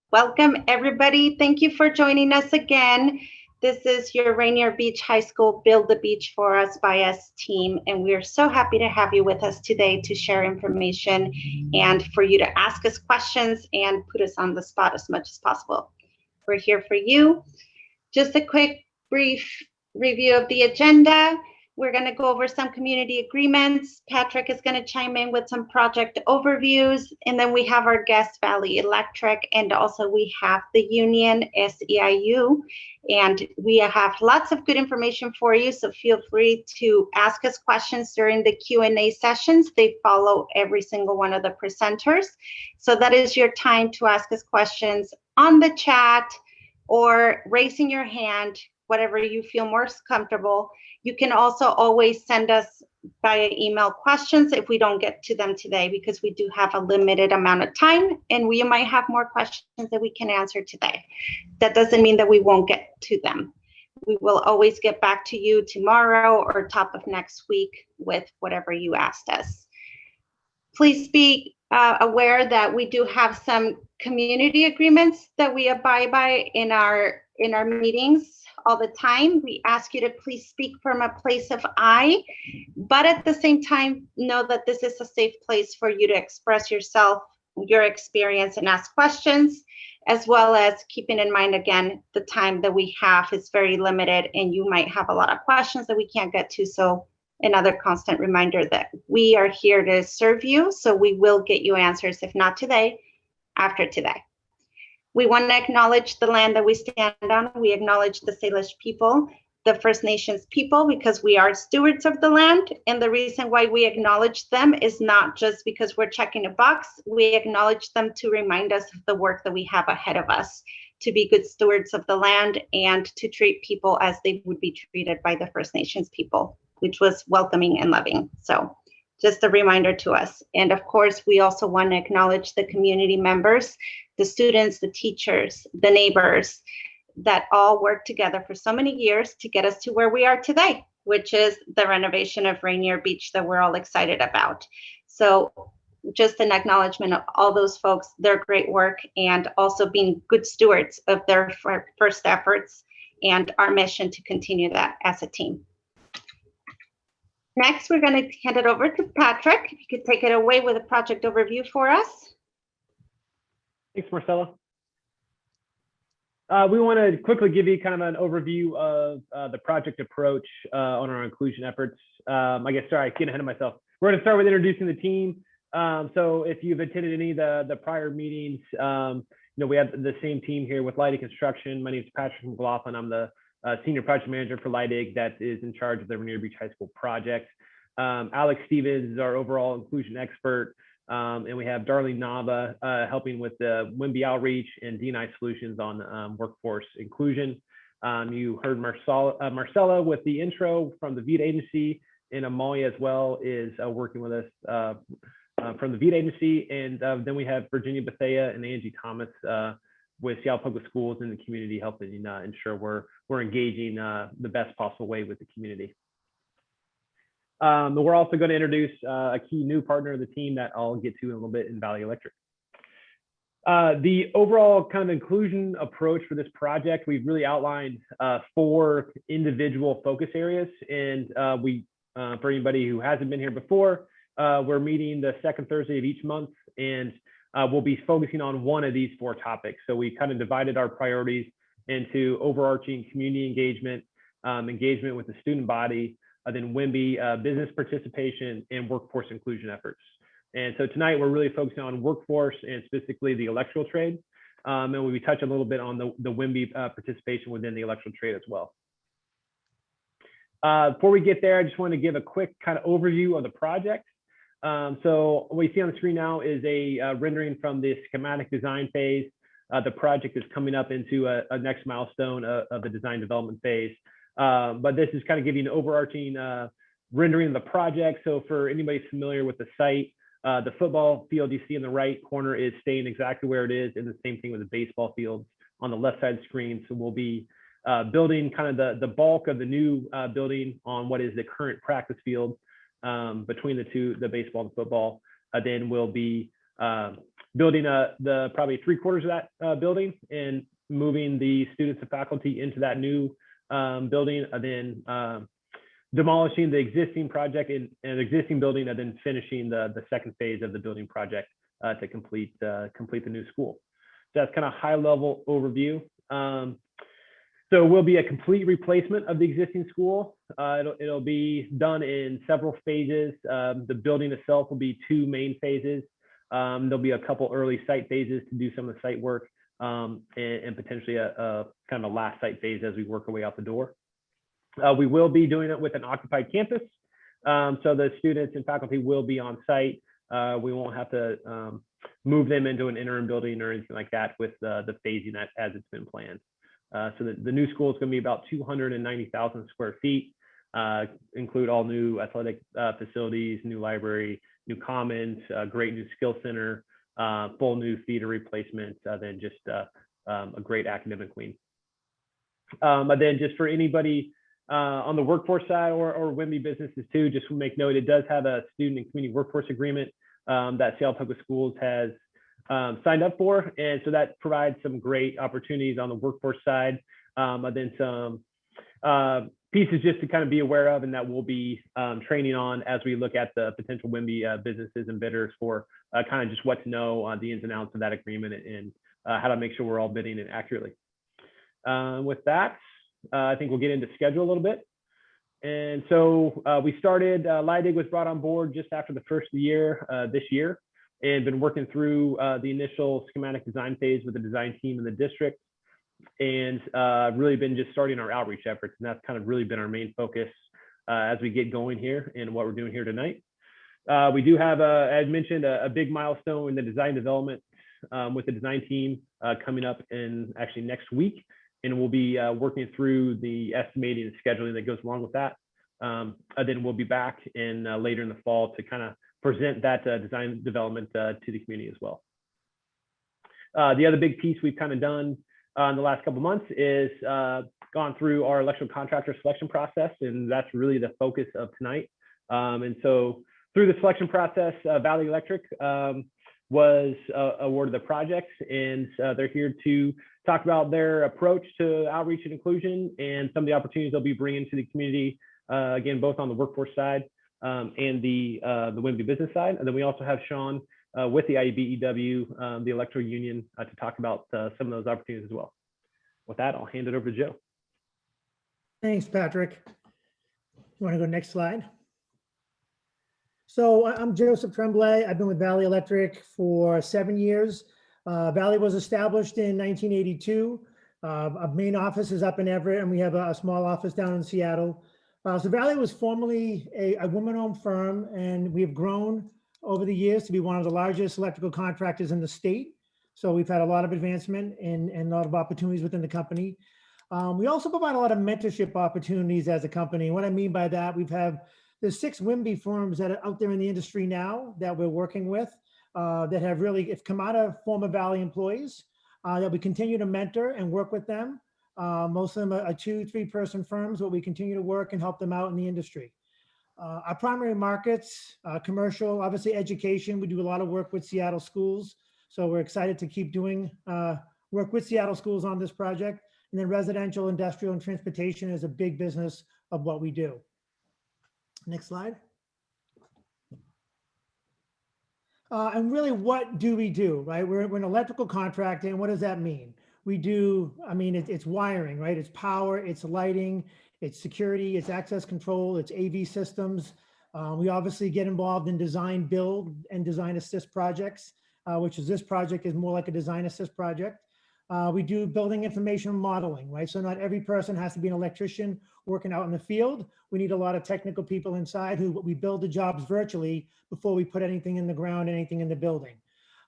Welcome, everybody. Thank you for joining us again. This is your Rainier Beach High School Build the Beach for Us by Us team, and we are so happy to have you with us today to share information and for you to ask us questions and put us on the spot as much as possible. We're here for you. Just a quick, brief review of the agenda. We're going to go over some community agreements. Patrick is going to chime in with some project overviews. And then we have our guest, Valley Electric, and also we have the union, SEIU. And we have lots of good information for you, so feel free to ask us questions during the Q&A sessions. They follow every single one of the presenters. So that is your time to ask us questions on the chat or raising your hand, whatever you feel most comfortable. You can also always send us via email questions if we don't get to them today, because we do have a limited amount of time and we might have more questions that we can answer today. That doesn't mean that we won't get to them. We will always get back to you tomorrow or top of next week with whatever you asked us. Please be aware that we do have some community agreements that we abide by in our meetings all the time. We ask you to please speak from a place of I, but at the same time, know that this is a safe place for you to express yourself, your experience, and ask questions, as well as keeping in mind, again, the time that we have is very limited and you might have a lot of questions that we can't get to. So another constant reminder that we are here to serve you, so we will get you answers, if not today, after today. We want to acknowledge the land that we stand on. We acknowledge the Salish people, the First Nations people, because we are stewards of the land. And the reason why we acknowledge them is not just because we're checking a box. We acknowledge them to remind us of the work that we have ahead of us, to be good stewards of the land and to treat people as they would be treated by the First Nations people, which was welcoming and loving. So just a reminder to us. And of course, we also want to acknowledge the community members, the students, the teachers, the neighbors that all worked together for so many years to get us to where we are today, which is the renovation of Rainier Beach that we're all excited about. So just an acknowledgement of all those folks, their great work, and also being good stewards of their first efforts and our mission to continue that as a team. Next, we're going to hand it over to Patrick. If you could take it away with a project overview for us. Thanks, Marcella. We want to quickly give you kind of an overview of the project approach on our inclusion efforts. I guess, sorry, getting ahead of myself. We're going to start with introducing the team. So if you've attended any of the prior meetings, we have the same team here with Leidig Construction. My name is Patrick McLaughlin. I'm the Senior Project Manager for Leidig that is in charge of the Rainier Beach High School project. Alex Stevens is our overall inclusion expert. And we have Darlene Nava helping with the WIMBY outreach and D&I solutions on workforce inclusion. You heard Marcella with the intro from the VEET agency, and Amalia as well is working with us from the VEET agency. And then we have Virginia Bethea and Angie Thomas with Seattle Public Schools in the community, helping ensure we're engaging the best possible way with the community. We're also going to introduce a key new partner of the team that I'll get to in a little bit in Valley Electric. The overall kind of inclusion approach for this project, we've really outlined 4 individual focus areas. And for anybody who hasn't been here before, we're meeting the second Thursday of each month, and we'll be focusing on one of these 4 topics. So we kind of divided our priorities into overarching community engagement, engagement with the student body, then WIMBY, business participation, and workforce inclusion efforts. And so tonight we're really focusing on workforce and specifically the electrical trade. And we'll be touching a little bit on the WIMBY participation within the electrical trade as well. Before we get there, I just want to give a quick kind of overview of the project. So what you see on the screen now is a rendering from the schematic design phase. The project is coming up into a next milestone of the design development phase. But this is kind of giving an overarching rendering of the project. So for anybody familiar with the site, the football field you see in the right corner is staying exactly where it is, and the same thing with the baseball fields on the left side screen. So we'll be building kind of the bulk of the new building on what is the current practice field between the two, the baseball and football. Then we'll be building the probably 3/4 of that building and moving the students and faculty into that new building, and then demolishing the existing project in an existing building, and then finishing the second phase of the building project to complete the new school. So that's kind of high level overview. So it will be a complete replacement of the existing school. It'll be done in several phases. The building itself will be 2 main phases. There'll be a couple early site phases to do some of the site work, and potentially a kind of a last site phase as we work our way out the door. We will be doing it with an occupied campus. So the students and faculty will be on site. We won't have to move them into an interim building or anything like that with the phasing as it's been planned. So the new school is going to be about 290,000 square feet, include all new athletic facilities, new library, new commons, great new skill center, full new theater replacement, then just a great academic wing. But then just for anybody on the workforce side or WIMBY businesses too, just to make note, it does have a student and community workforce agreement that Seattle Public Schools has signed up for. And so that provides some great opportunities on the workforce side. And then some pieces just to kind of be aware of, and that we'll be training on as we look at the potential WIMBY businesses and bidders for kind of just what to know on the ins and outs of that agreement and how to make sure we're all bidding it accurately. With that, I think we'll get into schedule a little bit. And so we started, LIDIG was brought on board just after the first of the year, this year, and been working through the initial schematic design phase with the design team in the district, and really been just starting our outreach efforts. And that's kind of really been our main focus as we get going here and what we're doing here tonight. We do have, as mentioned, a big milestone in the design development with the design team coming up in actually next week. And we'll be working through the estimating and scheduling that goes along with that. Then we'll be back in later in the fall to kind of present that design development to the community as well. The other big piece we've kind of done in the last couple of months is gone through our electrical contractor selection process, and that's really the focus of tonight. And so through the selection process, Valley Electric was awarded the project, and they're here to talk about their approach to outreach and inclusion and some of the opportunities they'll be bringing to the community, again, both on the workforce side and the WIMBY business side. And then we also have Sean with the IBEW, the electrical union, to talk about some of those opportunities as well. With that, I'll hand it over to Joe. Thanks, Patrick. You want to go next slide? So I'm Joseph Tremblay. I've been with Valley Electric for 7 years. Valley was established in 1982. Our main office is up in Everett, and we have a small office down in Seattle. So Valley was formerly a woman-owned firm, and we have grown over the years to be one of the largest electrical contractors in the state. So we've had a lot of advancement and a lot of opportunities within the company. We also provide a lot of mentorship opportunities as a company. What I mean by that, there's 6 WIMBY firms that are out there in the industry now that we're working with that have really come out of former Valley employees that we continue to mentor and work with them. Most of them are 2-3 person firms, but we continue to work and help them out in the industry. Our primary markets, commercial, obviously education. We do a lot of work with Seattle schools. So we're excited to keep doing work with Seattle schools on this project. And then residential, industrial, and transportation is a big business of what we do. Next slide. And really, what do we do, right? We're an electrical contractor, and what does that mean? We do, it's wiring, right? It's power, it's lighting, it's security, it's access control, it's AV systems. We obviously get involved in design, build, and design assist projects, which is this project is more like a design assist project. We do building information modeling, right? So not every person has to be an electrician working out in the field. We need a lot of technical people inside who we build the jobs virtually before we put anything in the ground, anything in the building.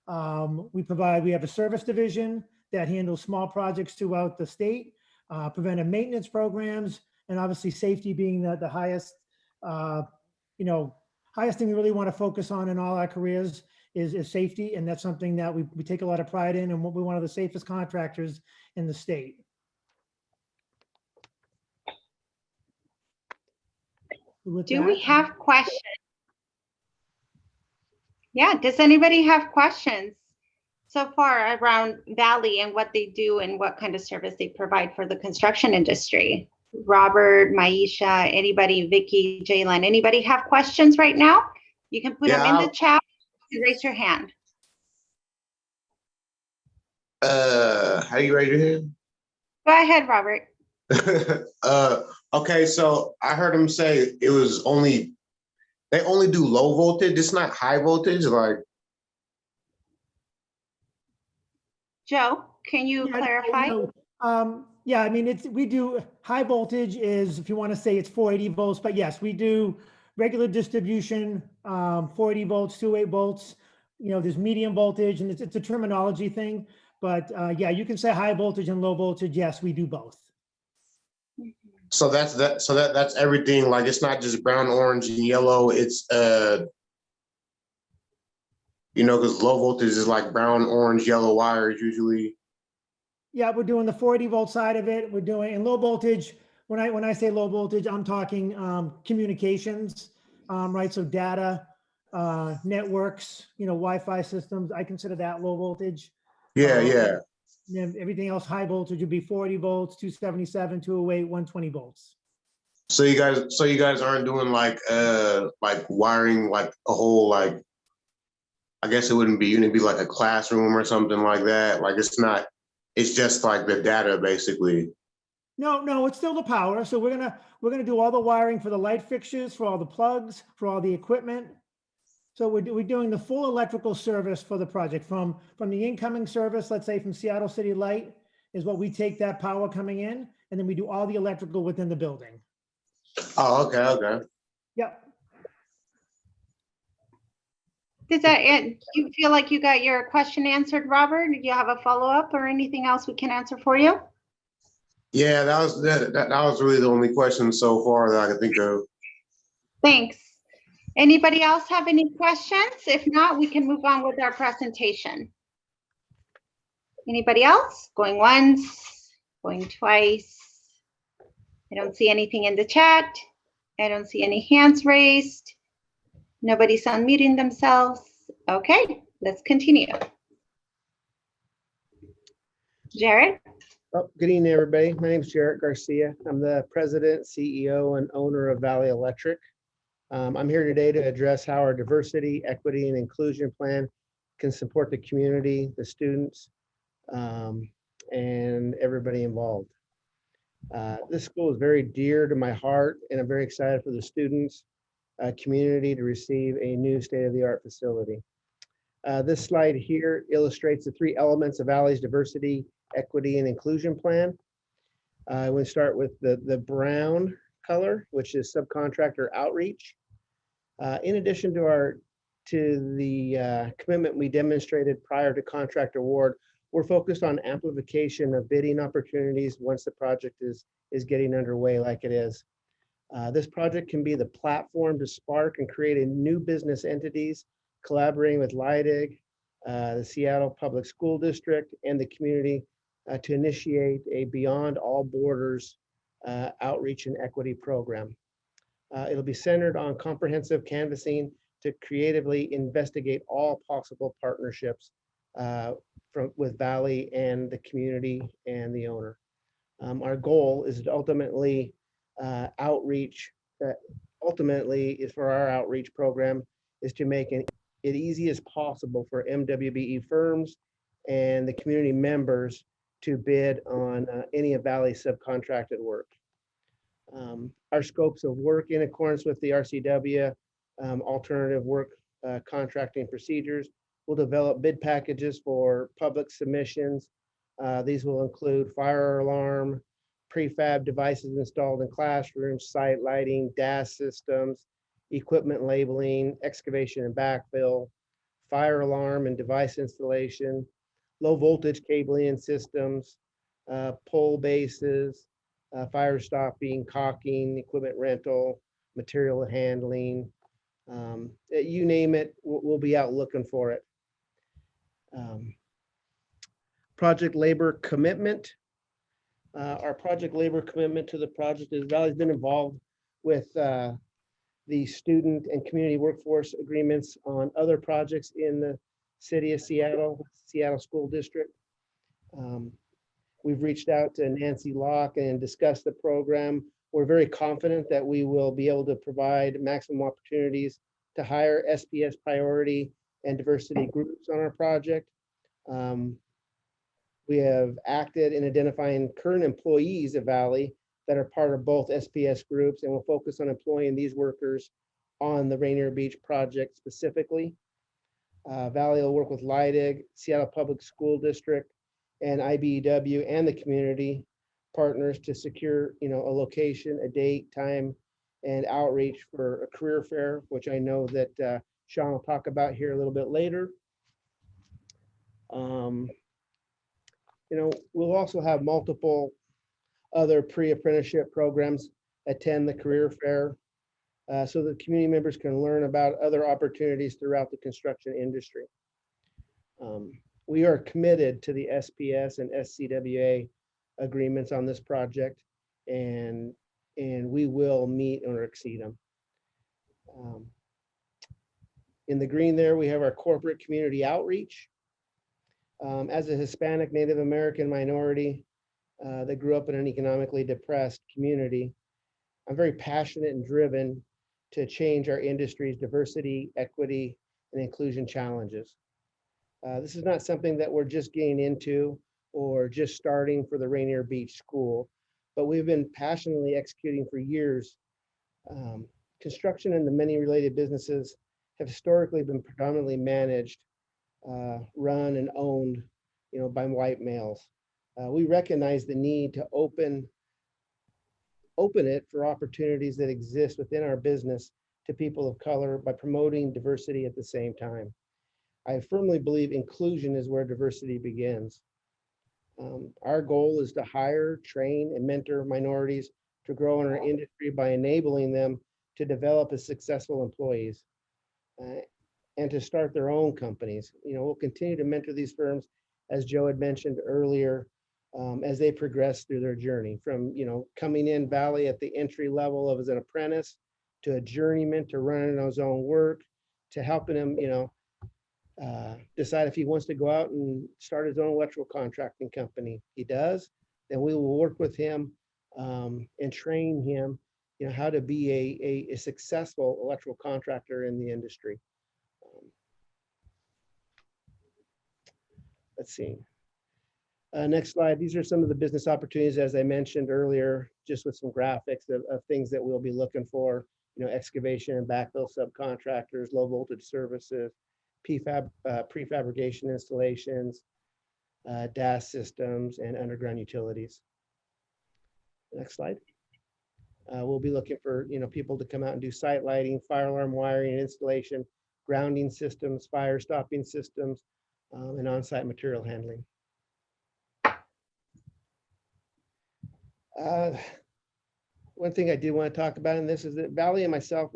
We have a service division that handles small projects throughout the state, preventive maintenance programs, and obviously safety being the highest, highest thing we really want to focus on in all our careers is safety. And that's something that we take a lot of pride in, and we're one of the safest contractors in the state. Do we have questions? Yeah, does anybody have questions? so far around Valley and what they do and what kind of service they provide for the construction industry? Robert, Maisha, anybody, Vicky, Jalen, anybody have questions right now? You can put them in the chat and raise your hand. How do you raise your hand? Go ahead, Robert. Okay, so I heard him say it was they only do low voltage. It's not high voltage, like. Joe, can you clarify? Yeah, I mean, we do high voltage is, if you want to say it's 480 volts, but yes, we do regular distribution, 480 volts, 208 volts. You know, there's medium voltage, and it's a terminology thing. But yeah, you can say high voltage and low voltage. Yes, we do both. So that's everything. Like, it's not just brown, orange, and yellow. It's you know, because low voltage is like brown, orange, yellow wires usually. Yeah, we're doing the 480 volt side of it. We're doing in low voltage. When I say low voltage, I'm talking communications, right? So data, networks, you know, Wi-Fi systems. I consider that low voltage. Yeah. And everything else high voltage would be 40 volts, 277, 208, 120 volts. So you guys aren't doing like wiring, like a whole, like, I guess it wouldn't be like a classroom or something like that. Like, it's just like the data basically. No, it's still the power. So we're gonna do all the wiring for the light fixtures, for all the plugs, for all the equipment. So we're doing the full electrical service for the project from the incoming service, let's say from Seattle City Light, is what we take that power coming in, and then we do all the electrical within the building. Oh, okay. Yep. Does that do you feel like you got your question answered, Robert? Do you have a follow-up or anything else we can answer for you? Yeah, that was really the only question so far that I could think of. Thanks. Anybody else have any questions? If not, we can move on with our presentation. Anybody else? Going once, going twice. I don't see anything in the chat. I don't see any hands raised. Nobody's unmuting themselves. Okay, let's continue. Jared? Oh, good evening, everybody. My name is Jarrett Garcia. I'm the president, CEO, and owner of Valley Electric. I'm here today to address how our diversity, equity, and inclusion plan can support the community, the students, and everybody involved. This school is very dear to my heart, and I'm very excited for the students, community to receive a new state-of-the-art facility. This slide here illustrates the three elements of Valley's diversity, equity, and inclusion plan. I want to start with the brown color, which is subcontractor outreach. In addition to the commitment we demonstrated prior to contract award, we're focused on amplification of bidding opportunities once the project is getting underway like it is. This project can be the platform to spark and create a new business entities, collaborating with LIDIG, the Seattle Public School District, and the community to initiate a Beyond All Borders outreach and equity program. It'll be centered on comprehensive canvassing to creatively investigate all possible partnerships with Valley and the community and the owner. Our goal is to ultimately is for our outreach program is to make it easy as possible for MWBE firms and the community members to bid on any of Valley's subcontracted work. Our scopes of work in accordance with the RCW alternative work contracting procedures will develop bid packages for public submissions. These will include fire alarm, prefab devices installed in classrooms, site lighting, DAS systems, equipment labeling, excavation and backfill, fire alarm and device installation, low voltage cabling and systems, pole bases, fire stopping, caulking, equipment rental, material handling, you name it, we'll be out looking for it. Project labor commitment. Our project labor commitment to the project is Valley's been involved with the student and community workforce agreements on other projects in City of Seattle, Seattle School District. We've reached out to Nancy Locke and discussed the program. We're very confident that we will be able to provide maximum opportunities to hire SPS priority and diversity groups on our project. We have acted in identifying current employees of Valley that are part of both SPS groups, and we'll focus on employing these workers on the Rainier Beach project specifically. Valley will work with LIDIG, Seattle Public School District, and IBEW and the community partners to secure, a location, a date, time, and outreach for a career fair, which I know that Sean will talk about here a little bit later. We'll also have multiple other pre-apprenticeship programs attend the career fair so that community members can learn about other opportunities throughout the construction industry. We are committed to the SPS and SCWA agreements on this project, and we will meet or exceed them. In the green there, we have our corporate community outreach. As a Hispanic Native American minority that grew up in an economically depressed community, I'm very passionate and driven to change our industry's diversity, equity, and inclusion challenges. This is not something that we're just getting into or just starting for the Rainier Beach School, but we've been passionately executing for years. Construction and the many related businesses have historically been predominantly managed, run and owned, by white males. We recognize the need to open it for opportunities that exist within our business to people of color by promoting diversity at the same time. I firmly believe inclusion is where diversity begins. Our goal is to hire, train, and mentor minorities to grow in our industry by enabling them to develop as successful employees and to start their own companies. We'll continue to mentor these firms, as Joe had mentioned earlier, as they progress through their journey from, coming in Valley at the entry level of as an apprentice to a journeyman to running his own work, to helping him, decide if he wants to go out and start his own electrical contracting company. He does, then we will work with him and train him, how to be a successful electrical contractor in the industry. Let's see. Next slide. These are some of the business opportunities, as I mentioned earlier, just with some graphics of things that we'll be looking for, excavation and backfill subcontractors, low voltage services, prefabrication installations, DAS systems, and underground utilities. Next slide. We'll be looking for, people to come out and do site lighting, fire alarm wiring and installation, grounding systems, fire stopping systems, and on-site material handling. One thing I do want to talk about in this is that Valley and myself,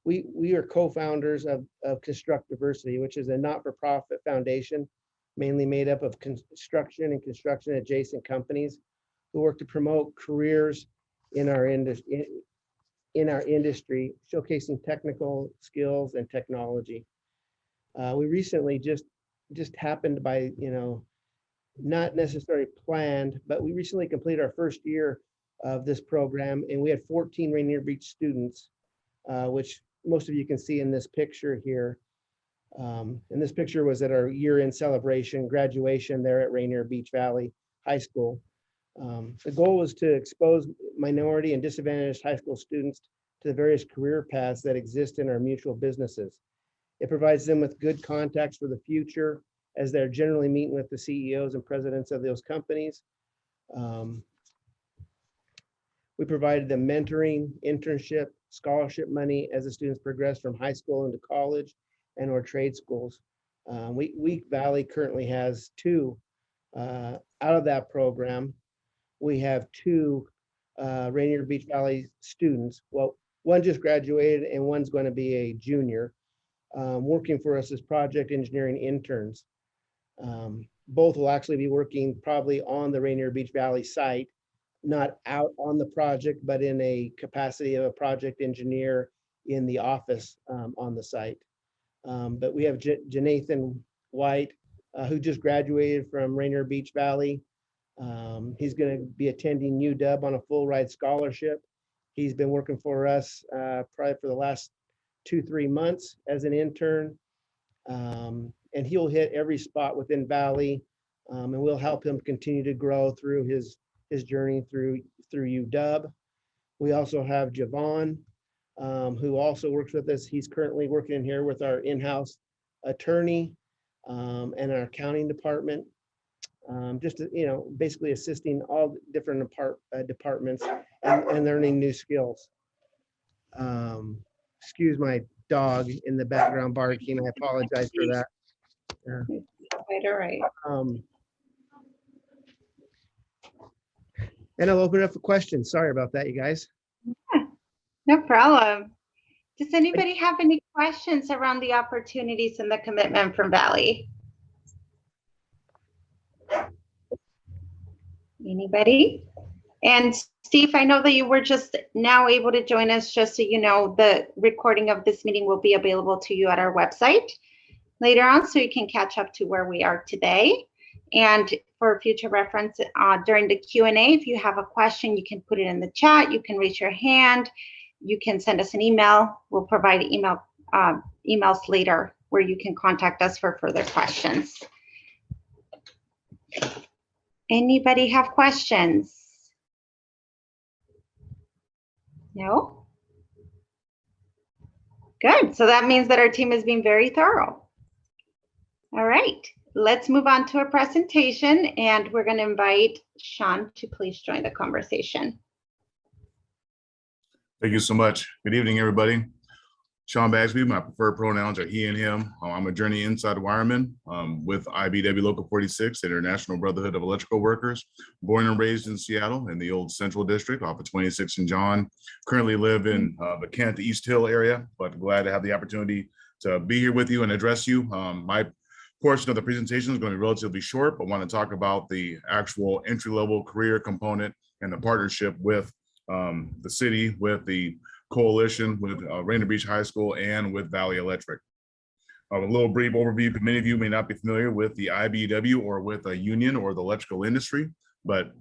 we are co-founders of Construct Diversity, which is a not-for-profit foundation mainly made up of construction and construction adjacent companies who work to promote careers in our industry, showcasing technical skills and technology. We recently just happened by, not necessarily planned, but we recently completed our first year of this program, and we had 14 Rainier Beach students, which most of you can see in this picture here. And this picture was at our year-end celebration, graduation there at Rainier Beach Valley High School. The goal was to expose minority and disadvantaged high school students to the various career paths that exist in our mutual businesses. It provides them with good contacts for the future, as they're generally meeting with the CEOs and presidents of those companies. We provided them mentoring, internship, scholarship money as the students progress from high school into college and or trade schools. Week Valley currently has 2 out of that program. We have 2 Rainier Beach Valley students. Well, one just graduated and one's going to be a junior, working for us as project engineering interns. Both will actually be working probably on the Rainier Beach Valley site, not out on the project, but in a capacity of a project engineer in the office on the site. But we have Janathan White, who just graduated from Rainier Beach Valley. He's going to be attending UW on a full ride scholarship. He's been working for us probably for the last 2-3 months as an intern. And he'll hit every spot within Valley, and we'll help him continue to grow through his journey through UW. We also have Javon, who also works with us. He's currently working in here with our in-house attorney and our accounting department. Just, basically assisting all different departments and learning new skills. Excuse my dog in the background barking. I apologize for that. All right. And I'll open it up for questions. Sorry about that, you guys. Yeah, no problem. Does anybody have any questions around the opportunities and the commitment from Valley? Anybody? And Steve, I know that you were just now able to join us. Just so you know, the recording of this meeting will be available to you at our website later on, so you can catch up to where we are today. And for future reference, during the Q&A, if you have a question, you can put it in the chat. You can raise your hand. You can send us an email. We'll provide emails later where you can contact us for further questions. Anybody have questions? No? Good. So that means that our team is being very thorough. All right. Let's move on to a presentation, and we're going to invite Sean to please join the conversation. Thank you so much. Good evening, everybody. Sean Bagsby, my preferred pronouns are he and him. I'm a journey inside wireman with IBW Local 46, International Brotherhood of Electrical Workers. Born and raised in Seattle in the old Central District off of 26 and John. Currently live in the Kent East Hill area, but glad to have the opportunity to be here with you and address you. My portion of the presentation is going to be relatively short, but want to talk about the actual entry-level career component and the partnership with the city, with the coalition, with Rainier Beach High School, and with Valley Electric. A little brief overview, because many of you may not be familiar with the IBEW or with a union or the electrical industry, but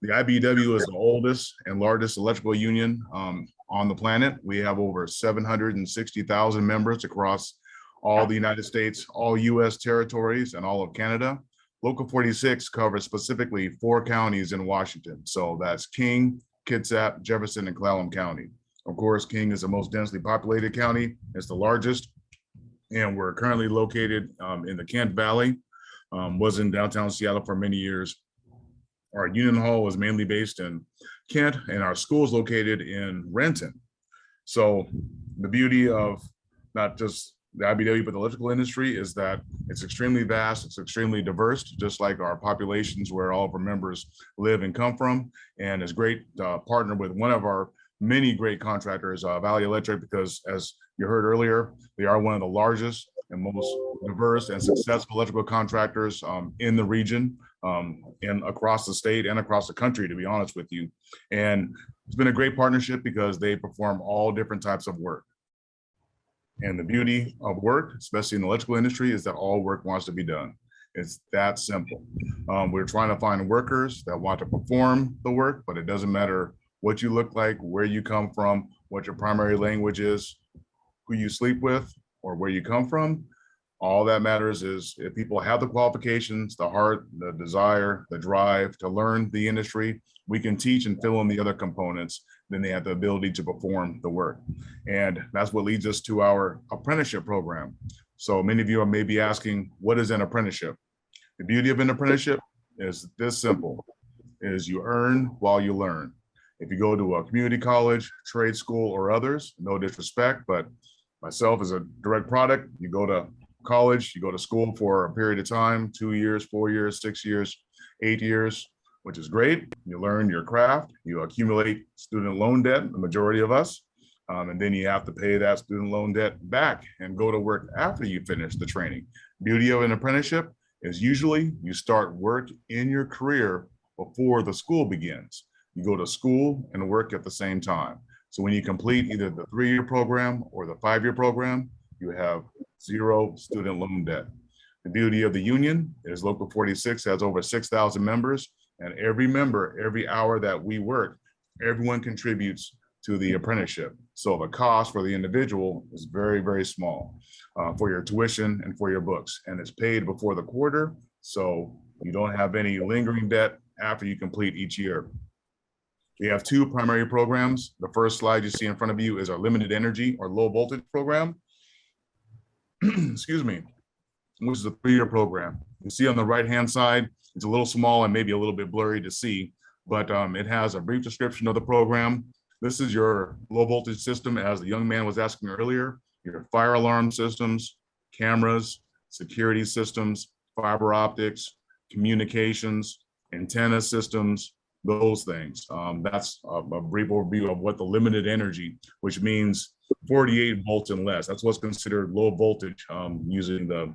the IBEW is the oldest and largest electrical union on the planet. We have over 760,000 members across all the United States, all US territories, and all of Canada. Local 46 covers specifically 4 counties in Washington. So that's King, Kitsap, Jefferson, and Clallam County. Of course, King is the most densely populated county. It's the largest. And we're currently located in the Kent Valley, was in downtown Seattle for many years. Our union hall is mainly based in Kent, and our school is located in Renton. So the beauty of not just the IBW, but the electrical industry is that it's extremely vast, it's extremely diverse, just like our populations where all of our members live and come from. And it's great to partner with one of our many great contractors, Valley Electric, because as you heard earlier, they are one of the largest and most diverse and successful electrical contractors in the region and across the state and across the country, to be honest with you. And it's been a great partnership because they perform all different types of work. And the beauty of work, especially in the electrical industry, is that all work wants to be done. It's that simple. We're trying to find workers that want to perform the work, but it doesn't matter what you look like, where you come from, what your primary language is, who you sleep with, or where you come from. All that matters is if people have the qualifications, the heart, the desire, the drive to learn the industry, we can teach and fill in the other components, then they have the ability to perform the work. And that's what leads us to our apprenticeship program. So many of you may be asking, what is an apprenticeship? The beauty of an apprenticeship is this simple, is you earn while you learn. If you go to a community college, trade school, or others, no disrespect, but myself as a direct product, you go to college, you go to school for a period of time, 2 years, 4 years, 6 years, 8 years, which is great. You learn your craft, you accumulate student loan debt, the majority of us, and then you have to pay that student loan debt back and go to work after you finish the training. Beauty of an apprenticeship is usually you start work in your career before the school begins. You go to school and work at the same time. So when you complete either the 3-year program or the 5-year program, you have 0 student loan debt. The beauty of the union is Local 46 has over 6,000 members, and every member, every hour that we work, everyone contributes to the apprenticeship. So the cost for the individual is very, very small for your tuition and for your books, and it's paid before the quarter, so you don't have any lingering debt after you complete each year. We have two primary programs. The first slide you see in front of you is our limited energy or low voltage program. Excuse me, which is a 3-year program. You see on the right-hand side, it's a little small and maybe a little bit blurry to see, but it has a brief description of the program. This is your low voltage system, as the young man was asking earlier, your fire alarm systems, cameras, security systems, fiber optics, communications, antenna systems, those things. That's a brief overview of what the limited energy, which means 48 volts and less. That's what's considered low voltage, using the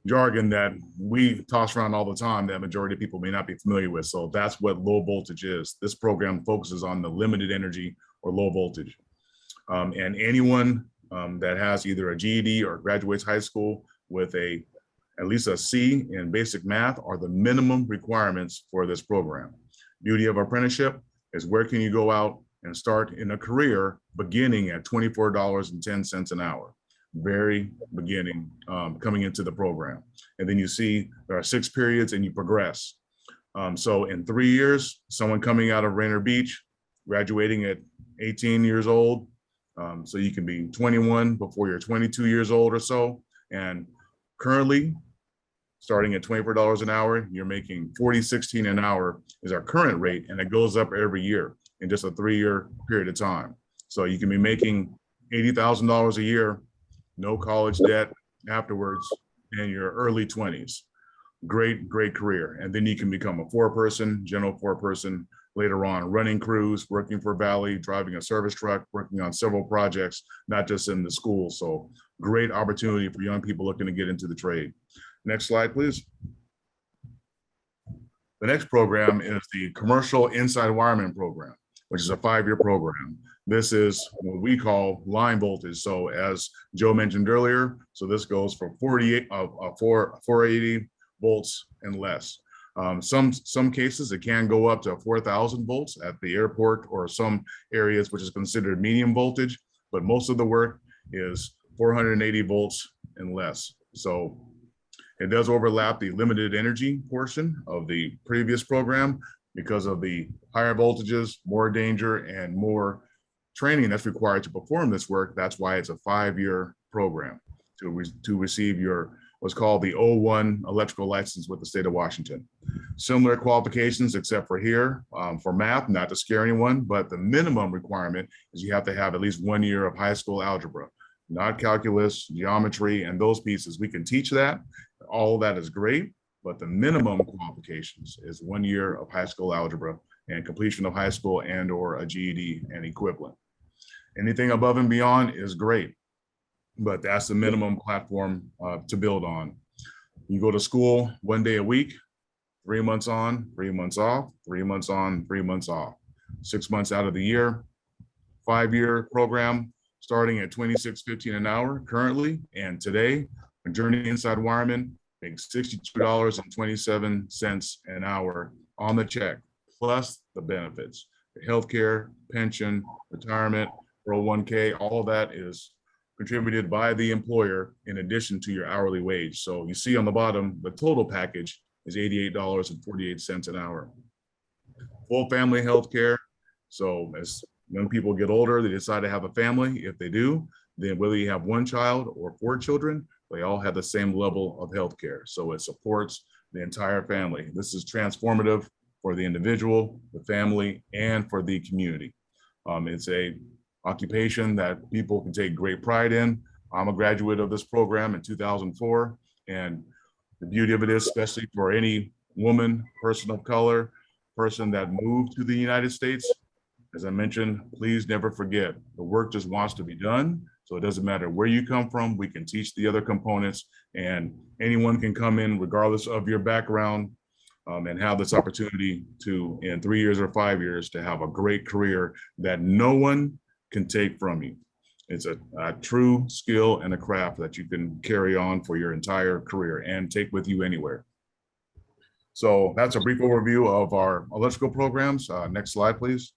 jargon that we toss around all the time that majority of people may not be familiar with. So that's what low voltage is. This program focuses on the limited energy or low voltage. And anyone that has either a GED or graduates high school with at least a C in basic math are the minimum requirements for this program. Beauty of apprenticeship is where can you go out and start in a career beginning at $24.10 an hour. Very beginning, coming into the program. And then you see there are 6 periods and you progress. So in 3 years, someone coming out of Rainier Beach, graduating at 18 years old, so you can be 21 before you're 22 years old or so. And currently, starting at $24 an hour, you're making $40.16 an hour is our current rate, and it goes up every year in just a 3-year period of time. So you can be making $80,000 a year, no college debt afterwards in your early 20s. Great, great career. And then you can become a 4-person, general 4-person later on, running crews, working for Valley, driving a service truck, working on several projects, not just in the school. So great opportunity for young people looking to get into the trade. Next slide, please. The next program is the Commercial Inside Wireman Program, which is a 5-year program. This is what we call line voltage. So as Joe mentioned earlier, so this goes from 480 volts and less. Some cases it can go up to 4,000 volts at the airport or some areas which is considered medium voltage, but most of the work is 480 volts and less. So it does overlap the limited energy portion of the previous program because of the higher voltages, more danger, and more training that's required to perform this work. That's why it's a 5-year program to receive your what's called the O1 electrical license with the state of Washington. Similar qualifications, except for here, for math, not to scare anyone, but the minimum requirement is you have to have at least 1 year of high school algebra, not calculus, geometry, and those pieces. We can teach that. All of that is great, but the minimum qualifications is 1 year of high school algebra and completion of high school and or a GED and equivalent. Anything above and beyond is great, but that's the minimum platform to build on. You go to school 1 day a week, 3 months on, 3 months off, 3 months on, 3 months off, 6 months out of the year, 5-year program starting at $26.15 an hour currently. And today, a Journey Inside Wireman makes $62.27 an hour on the check, plus the benefits, the healthcare, pension, retirement, 401k, all of that is contributed by the employer in addition to your hourly wage. So you see on the bottom, the total package is $88.48 an hour. Full family health care. So as young people get older, they decide to have a family. If they do, then whether you have 1 child or 4 children, they all have the same level of health care. So it supports the entire family. This is transformative for the individual, the family, and for the community. It's a occupation that people can take great pride in. I'm a graduate of this program in 2004. And the beauty of it is, especially for any woman, person of color, person that moved to the United States, as I mentioned, please never forget, the work just wants to be done. So it doesn't matter where you come from, we can teach the other components, and anyone can come in regardless of your background and have this opportunity to, in 3 years or 5 years, to have a great career that no one can take from you. It's a true skill and a craft that you can carry on for your entire career and take with you anywhere. So that's a brief overview of our electrical programs. Next slide, please.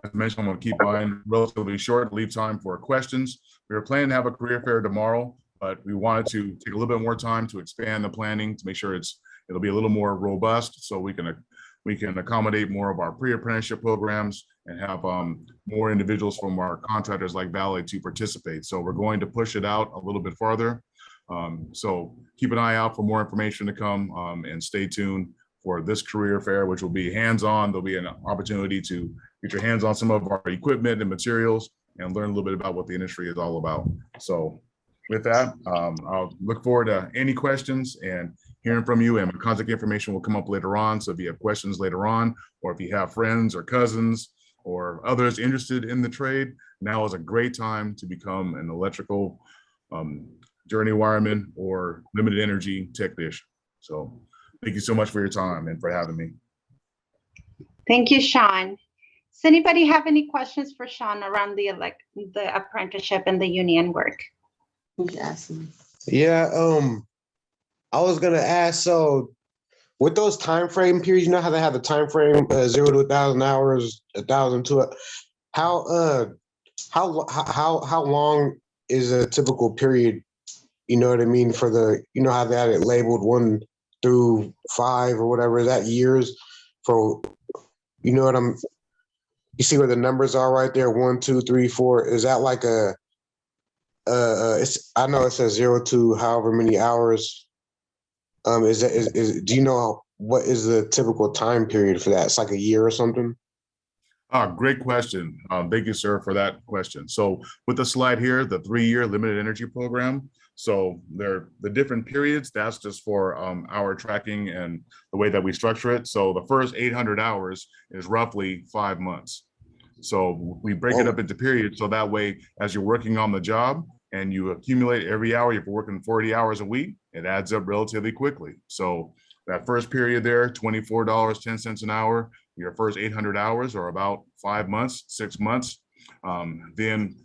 As mentioned, I'm going to keep mine relatively short, leave time for questions. We were planning to have a career fair tomorrow, but we wanted to take a little bit more time to expand the planning to make sure it'll be a little more robust, so we can accommodate more of our pre-apprenticeship programs and have more individuals from our contractors like Valley to participate. So we're going to push it out a little bit farther. So keep an eye out for more information to come, and stay tuned for this career fair, which will be hands-on. There'll be an opportunity to get your hands on some of our equipment and materials and learn a little bit about what the industry is all about. So with that, I'll look forward to any questions and hearing from you, and my contact information will come up later on. So if you have questions later on, or if you have friends or cousins or others interested in the trade, now is a great time to become an electrical journey wireman or limited energy technician. So thank you so much for your time and for having me. Thank you, Sean. Does anybody have any questions for Sean around the apprenticeship and the union work? Yeah, I was gonna ask, so with those time frame periods, you know how they have the time frame 0 to 1,000 hours, 1,000 to how long is a typical period? You know what I mean, for the, you know how they had it labeled 1 through 5 or whatever, is that years for, you know what you see where the numbers are right there, 1, 2, 3, 4. Is that like I know it says 0 to however many hours. Do you know what is the typical time period for that? It's like a year or something? Great question. Thank you, sir, for that question. So with the slide here, the 3-year limited energy program. So the different periods, that's just for our tracking and the way that we structure it. So the first 800 hours is roughly 5 months. So we break it up into periods. So that way, as you're working on the job and you accumulate every hour, if you're working 40 hours a week, it adds up relatively quickly. So that first period there, $24.10 an hour, your first 800 hours are about 5 months, 6 months. Then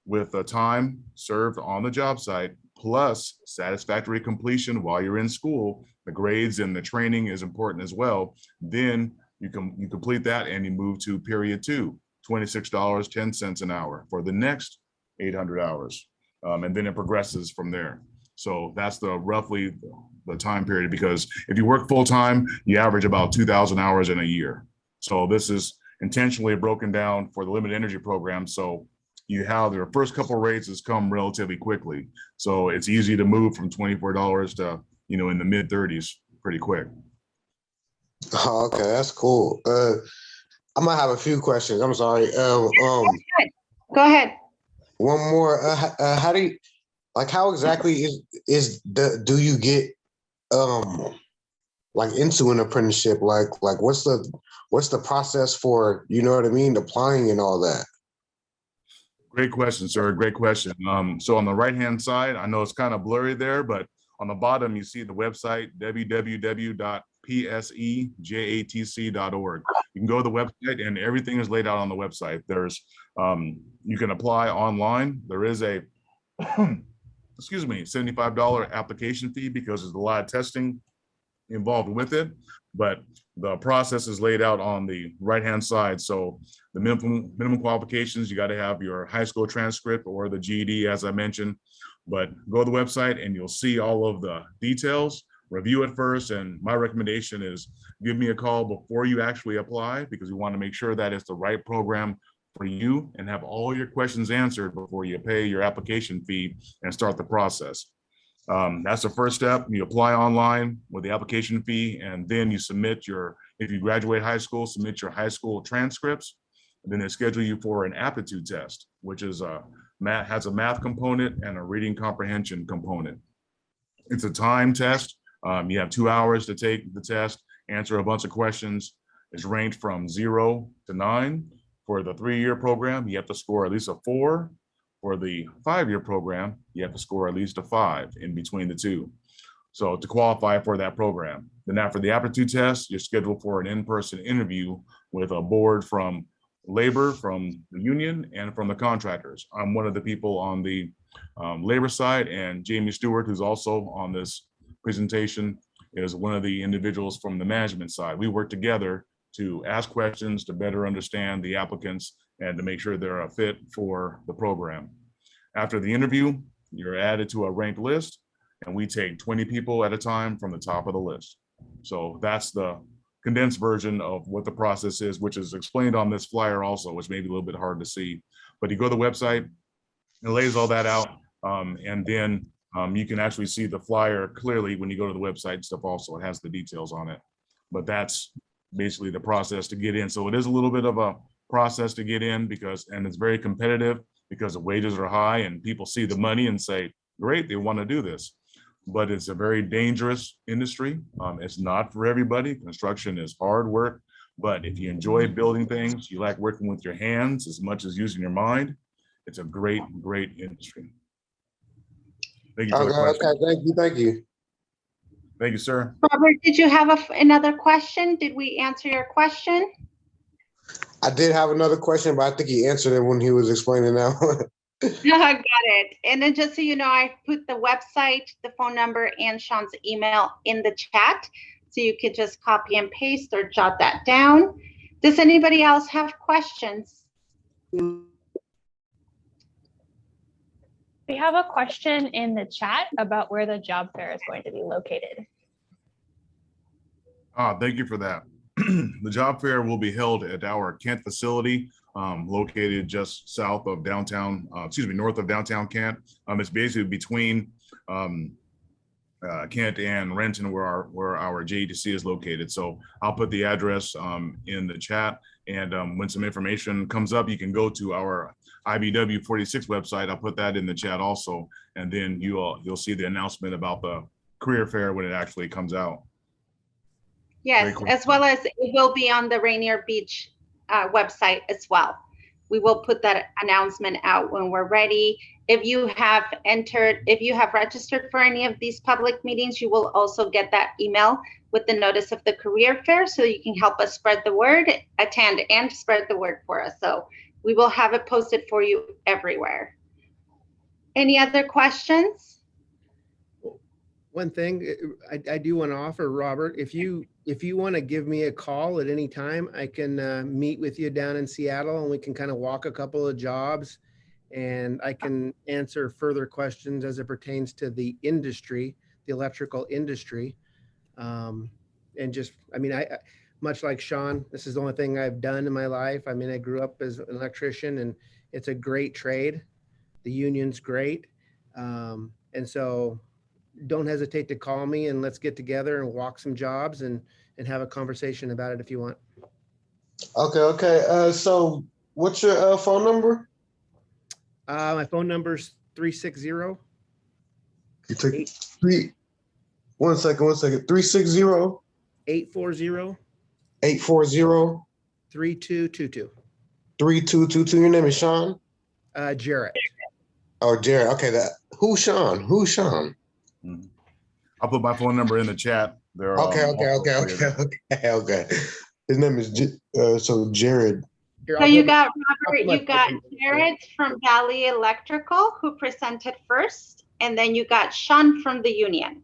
with the time served on the job site, plus satisfactory completion while you're in school, the grades and the training is important as well. Then you complete that and you move to period 2, $26.10 an hour for the next 800 hours. And then it progresses from there. So that's roughly the time period, because if you work full time, you average about 2,000 hours in a year. So this is intentionally broken down for the limited energy program. So you have your first couple of raises come relatively quickly. So it's easy to move from $24 to, in the mid 30s pretty quick. Oh, okay, that's cool. I might have a few questions. I'm sorry. Go ahead. One more. How exactly do you get into an apprenticeship? Like what's the process for, you know what I mean, applying and all that? Great question, sir. Great question. So on the right-hand side, I know it's kind of blurry there, but on the bottom, you see the website, www.psejatc.org. You can go to the website and everything is laid out on the website. There's, you can apply online. There is a, excuse me, $75 application fee because there's a lot of testing involved with it, but the process is laid out on the right-hand side. So the minimum qualifications, you got to have your high school transcript or the GED, as I mentioned, but go to the website and you'll see all of the details. Review it first, and my recommendation is give me a call before you actually apply, because we want to make sure that it's the right program for you and have all your questions answered before you pay your application fee and start the process. That's the first step. You apply online with the application fee, and then you submit if you graduate high school, submit your high school transcripts. And then they schedule you for an aptitude test, which is has a math component and a reading comprehension component. It's a time test. You have 2 hours to take the test, answer a bunch of questions. It's ranged from 0 to 9. For the 3-year program, you have to score at least a 4. For the 5-year program, you have to score at least a 5 in between the two. So to qualify for that program. Then after the aptitude test, you're scheduled for an in-person interview with a board from labor from the union and from the contractors. I'm one of the people on the labor side, and Jamie Stewart, who's also on this presentation, is one of the individuals from the management side. We work together to ask questions, to better understand the applicants, and to make sure they're a fit for the program. After the interview, you're added to a ranked list, and we take 20 people at a time from the top of the list. So that's the condensed version of what the process is, which is explained on this flyer also, which may be a little bit hard to see. But you go to the website, it lays all that out, and then you can actually see the flyer clearly when you go to the website and stuff also. It has the details on it. But that's basically the process to get in. So it is a little bit of a process to get in and it's very competitive because the wages are high and people see the money and say, great, they want to do this. But it's a very dangerous industry. It's not for everybody. Construction is hard work, but if you enjoy building things, you like working with your hands as much as using your mind, it's a great, great industry. Thank you for the question. Okay, thank you. Thank you, sir. Robert, did you have another question? Did we answer your question? I did have another question, but I think he answered it when he was explaining that one. I got it. And then just so you know, I put the website, the phone number, and Sean's email in the chat. So you could just copy and paste or jot that down. Does anybody else have questions? We have a question in the chat about where the job fair is going to be located. Thank you for that. The job fair will be held at our Kent facility, located just south of downtown, north of downtown Kent. It's basically between Kent and Renton, where our JEDC is located. So I'll put the address in the chat, and when some information comes up, you can go to our IBW 46 website. I'll put that in the chat also, and then you'll see the announcement about the career fair when it actually comes out. Yes, as well as it will be on the Rainier Beach website as well. We will put that announcement out when we're ready. If you have registered for any of these public meetings, you will also get that email with the notice of the career fair, so you can help us spread the word, attend and spread the word for us. So we will have it posted for you everywhere. Any other questions? One thing I do want to offer, Robert, if you want to give me a call at any time, I can meet with you down in Seattle, and we can kind of walk a couple of jobs, and I can answer further questions as it pertains to the industry, the electrical industry. And just, I mean, I much like Sean, this is the only thing I've done in my life. I mean, I grew up as an electrician, and it's a great trade. The union's great. And so don't hesitate to call me, and let's get together and walk some jobs and have a conversation about it if you want. Okay. So what's your phone number? My phone number is 360. You take 360 840 840 3222. 3222. Your name is Sean? Jarrett. Oh, Jared. Okay, who's Sean? I'll put my phone number in the chat. Okay. His name is Jared. Here, So you got Robert, my you got phone number. Jared from Valley Electrical, who presented first, and then you got Sean from the union.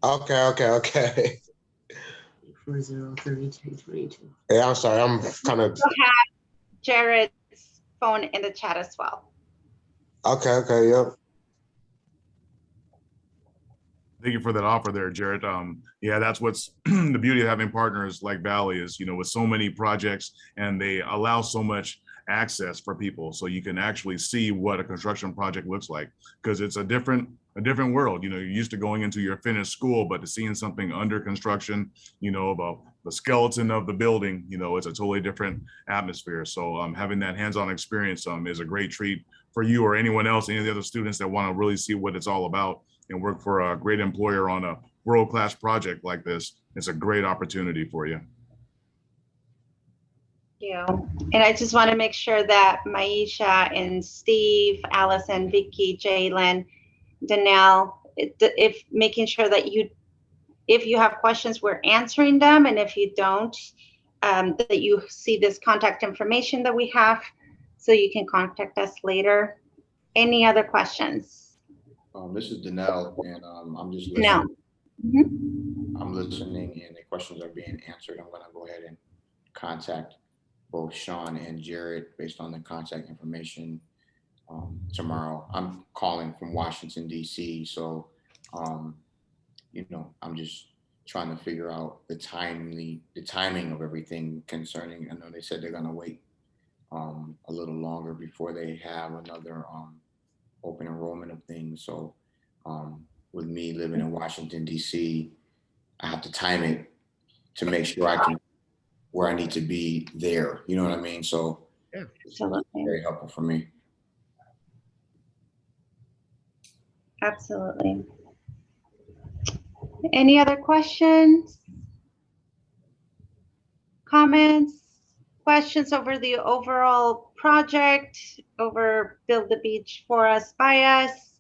Okay. 403222. Yeah, I'm sorry. I'm kind of. We'll have Jared's phone in the chat as well. Okay, yep. Thank you for that offer there, Jared. Yeah, that's what's the beauty of having partners like Valley is, with so many projects, and they allow so much access for people, so you can actually see what a construction project looks like, because it's a different world. You're used to going into your finished school, but to seeing something under construction, about the skeleton of the building, it's a totally different atmosphere. So having that hands-on experience is a great treat for you or anyone else, any of the other students that want to really see what it's all about and work for a great employer on a world-class project like this. It's a great opportunity for you. Yeah, and I just want to make sure that Maisha and Steve, Allison, Vicky, Jalen, Danelle, if making sure that if you have questions, we're answering them, and if you don't, that you see this contact information that we have, so you can contact us later. Any other questions? This is Danelle, and I'm just No. listening. Mhm. I'm listening, and the questions are being answered. I'm going to go ahead and contact both Sean and Jared based on the contact information tomorrow. I'm calling from Washington, D.C., so I'm just trying to figure out the timing of everything concerning. I know they said they're going to wait a little longer before they have another open enrollment of things. So with me living in Washington, D.C., I have to time it to make sure I can where I need to be there. You know what I mean? So Yeah, it's very helpful for me. Absolutely. Any other questions? Comments? Questions over the overall project, over Build the Beach for Us by Us?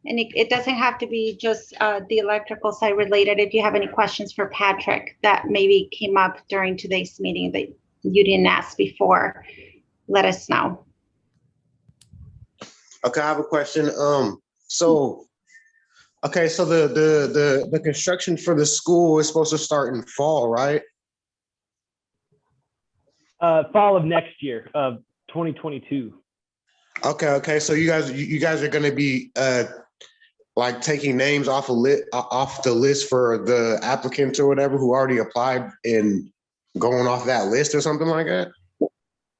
And it doesn't have to be just the electrical side related. If you have any questions for Patrick that maybe came up during today's meeting that you didn't ask before, let us know. Okay, I have a question. So the construction for the school is supposed to start in fall, right? Fall of next year, of 2022. Okay. So you guys are going to be like taking names off off the list for the applicants or whatever who already applied and going off that list or something like that?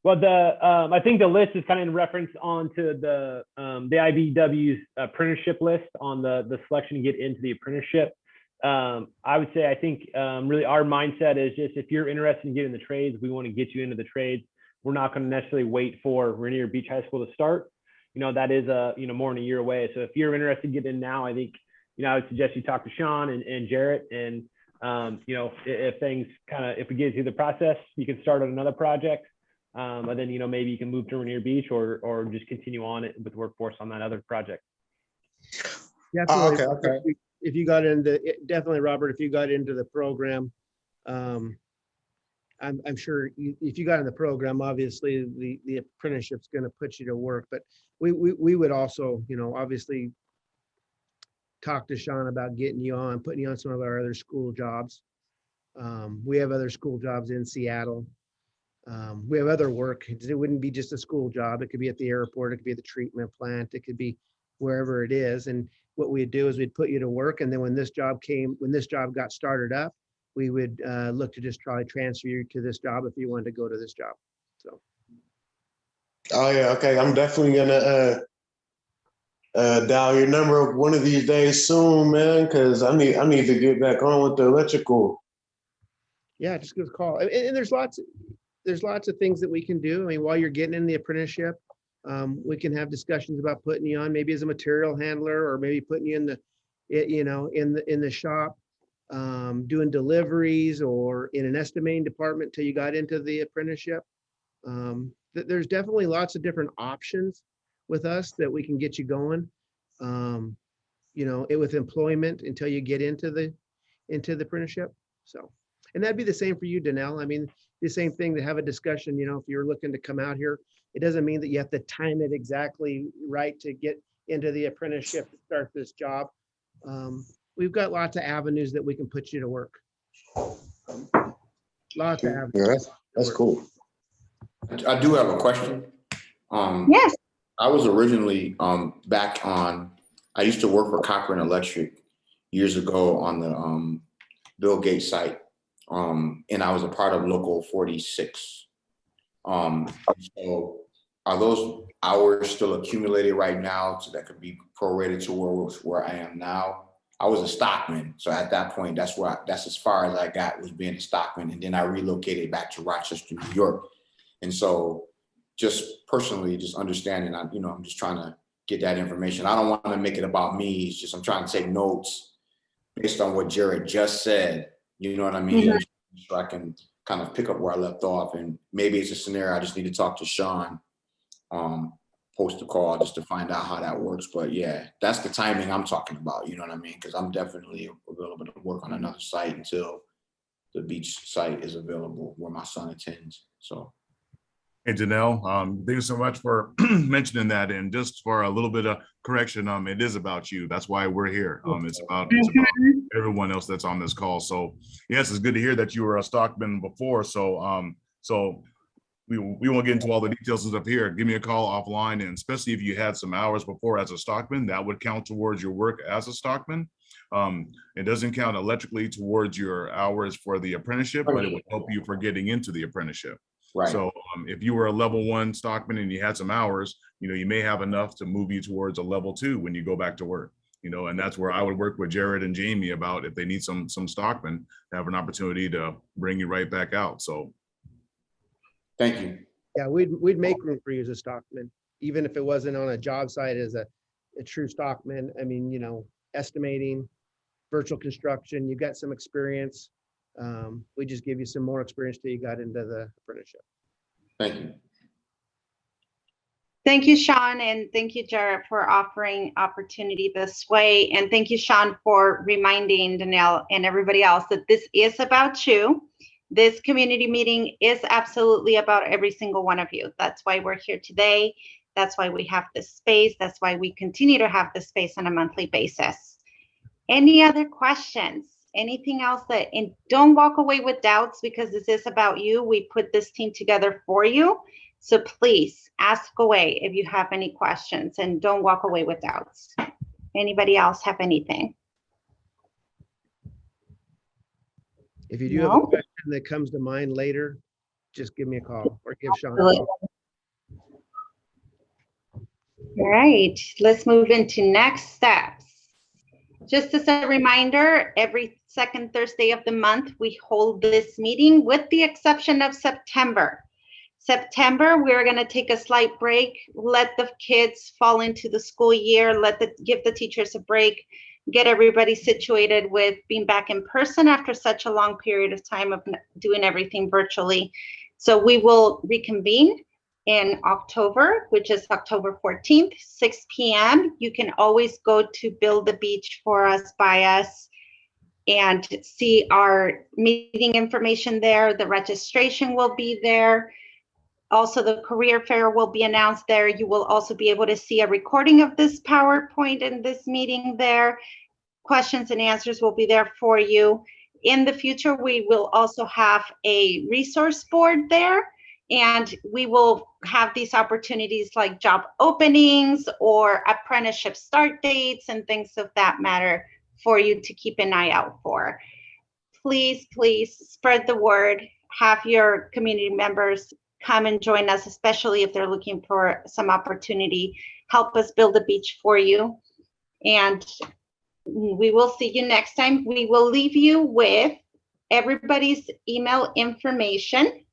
Well, I think the list is kind of in reference onto the IBW's apprenticeship list on the selection to get into the apprenticeship. I would say, I think really our mindset is just, if you're interested in getting the trades, we want to get you into the trades. We're not going to necessarily wait for Rainier Beach High School to start. That is more than a year away. So if you're interested in getting in now, I think, I would suggest you talk to Sean and Jarrett, and if things if we get through the process, you can start on another project. And then, maybe you can move to Rainier Beach or just continue on it with workforce on that other project. Definitely. Okay. If you got into, definitely, Robert, if you got into the program, I'm sure if you got in the program, obviously the apprenticeship's going to put you to work, but we would also, obviously talk to Sean about putting you on some of our other school jobs. We have other school jobs in Seattle. We have other work. It wouldn't be just a school job. It could be at the airport. It could be at the treatment plant. It could be wherever it is. And what we'd do is we'd put you to work. And then when this job got started up, we would look to just try to transfer you to this job if you wanted to go to this job. So. Oh yeah. Okay. I'm definitely gonna dial your number one of these days soon, man, because I need to get back on with the electrical. Yeah, just give us a call. And there's lots of things that we can do. I mean, while you're getting in the apprenticeship, we can have discussions about putting you on maybe as a material handler, or maybe putting you in the shop, doing deliveries, or in an estimating department till you got into the apprenticeship. There's definitely lots of different options with us that we can get you going. With employment until you get into the apprenticeship. So, and that'd be the same for you, Danelle. I mean, the same thing, to have a discussion, if you're looking to come out here, it doesn't mean that you have to time it exactly right to get into the apprenticeship to start this job. We've got lots of avenues that we can put you to work. Lots of avenues. Yeah, that's cool. I do have a question. Yes. I was originally I used to work for Cochran Electric years ago on the Bill Gates site. And I was a part of Local 46. So are those hours still accumulated right now so that could be prorated to where I am now? I was a stockman. So at that point, that's as far as I got, was being a stockman. And then I relocated back to Rochester, New York. And so just personally, just understanding, I'm just trying to get that information. I don't want to make it about me. It's just, I'm trying to take notes based on what Jared just said. You know what I mean? Mm-hmm. So I can kind of pick up where I left off. And maybe it's a scenario I just need to talk to Sean, post the call, just to find out how that works. But yeah, that's the timing I'm talking about. You know what I mean? Because I'm definitely available to work on another site until the beach site is available where my son attends. So. Hey, Janelle, thank you so much for mentioning that. And just for a little bit of correction, it is about you. That's why we're here. It's about everyone else that's on this call. So yes, it's good to hear that you were a stockman before. So we won't get into all the details and stuff here. Give me a call offline, and especially if you had some hours before as a stockman, that would count towards your work as a stockman. It doesn't count electrically towards your hours for the apprenticeship, but it would help you for getting into the apprenticeship. Right. So if you were a level 1 stockman and you had some hours, you may have enough to move you towards a level 2 when you go back to work. And that's where I would work with Jared and Jamie about if they need some stockmen, have an opportunity to bring you right back out. So thank you. Yeah, we'd make room for you as a stockman, even if it wasn't on a job site as a true stockman. I mean, estimating, virtual construction, you got some experience. We just give you some more experience till you got into the apprenticeship. Thank you. Thank you, Sean, and thank you, Jared, for offering opportunity this way. And thank you, Sean, for reminding Danelle and everybody else that this is about you. This community meeting is absolutely about every single one of you. That's why we're here today. That's why we have this space. That's why we continue to have this space on a monthly basis. Any other questions? Anything else and don't walk away with doubts, because this is about you. We put this team together for you. So please ask away if you have any questions, and don't walk away with doubts. Anybody else have anything? If you do have a question that comes to mind later, just give me a call or give Sean a call. All right, let's move into next steps. Just as a reminder, every second Thursday of the month, we hold this meeting with the exception of September. September, we're going to take a slight break, let the kids fall into the school year, give the teachers a break, get everybody situated with being back in person after such a long period of time of doing everything virtually. So we will reconvene in October, which is October 14th, 6 p.m. You can always go to Build the Beach for us, by us, and see our meeting information there. The registration will be there. Also, the career fair will be announced there. You will also be able to see a recording of this PowerPoint and this meeting there. Questions and answers will be there for you. In the future, we will also have a resource board there, and we will have these opportunities like job openings or apprenticeship start dates and things of that matter for you to keep an eye out for. Please, please spread the word. Have your community members come and join us, especially if they're looking for some opportunity. Help us build a beach for you. And we will see you next time. We will leave you with everybody's email information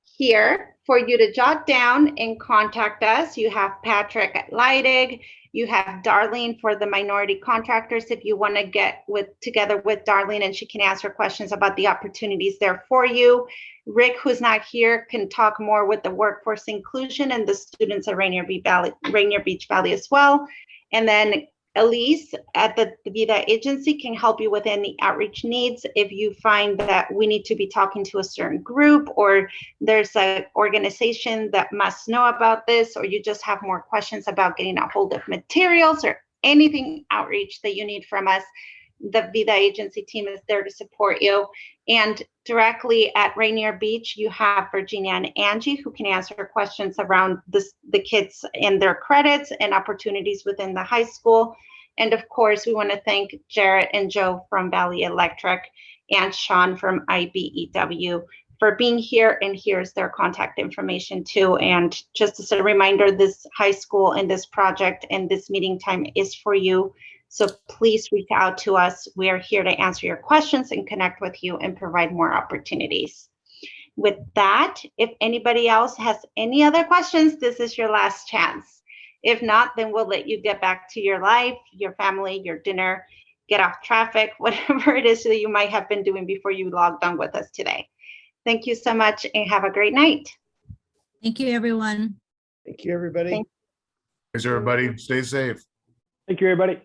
here for you to jot down and contact us. You have Patrick at Leidig. You have Darlene for the minority contractors if you want to get together with Darlene, and she can answer questions about the opportunities there for you. Rick, who's not here, can talk more with the workforce inclusion and the students at Rainier Beach Valley as well. And then Elise at the VITA agency can help you with any outreach needs. If you find that we need to be talking to a certain group, or there's an organization that must know about this, or you just have more questions about getting a hold of materials or anything outreach that you need from us, the VITA agency team is there to support you. And directly at Rainier Beach, you have Virginia and Angie who can answer questions around the kids and their credits and opportunities within the high school. And of course, we want to thank Jarrett and Joe from Valley Electric and Sean from IBEW for being here. And here's their contact information too. And just as a reminder, this high school and this project and this meeting time is for you. So please reach out to us. We are here to answer your questions and connect with you and provide more opportunities. With that, if anybody else has any other questions, this is your last chance. If not, then we'll let you get back to your life, your family, your dinner, get off traffic, whatever it is that you might have been doing before you logged on with us today. Thank you so much and have a great night. Thank you, everyone. Thank you, everybody. Thanks, everybody. Stay safe. Thank you, everybody.